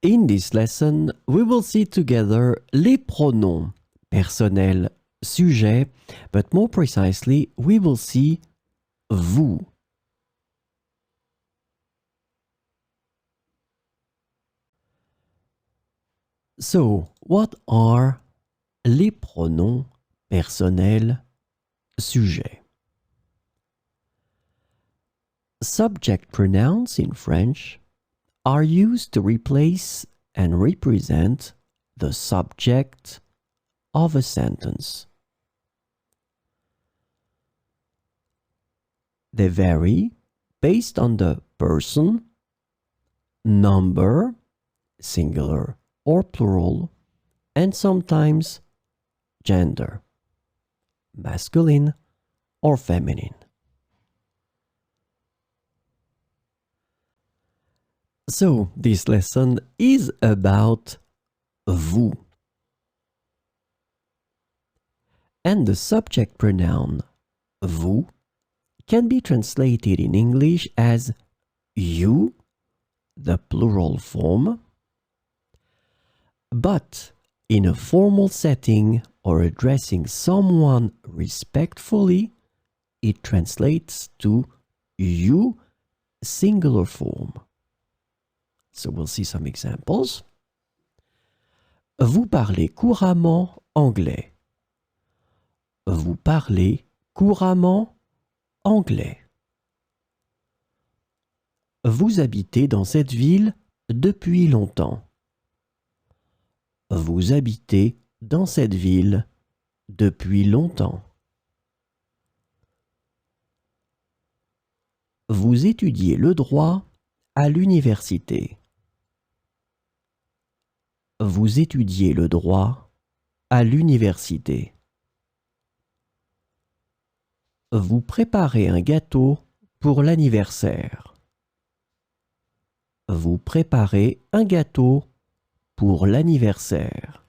In this lesson, we will see together les pronoms personnels, sujet, but more precisely, we will see vous. So, what are les pronoms personnels, sujet? Subject pronouns in French are used to replace and represent the subject of a sentence. They vary based on the person, number, singular or plural, and sometimes gender, masculine or feminine. So, this lesson is about vous. And the subject pronoun vous can be translated in English as you, the plural form, but in a formal setting or addressing someone respectfully, it translates to you, singular form. So we'll see some examples. Vous parlez couramment anglais. Vous parlez couramment anglais. Vous habitez dans cette ville depuis longtemps. Vous habitez dans cette ville depuis longtemps. Vous étudiez le droit à l'université. Vous étudiez le droit à l'université. Vous préparez un gâteau pour l'anniversaire. Vous préparez un gâteau pour l'anniversaire.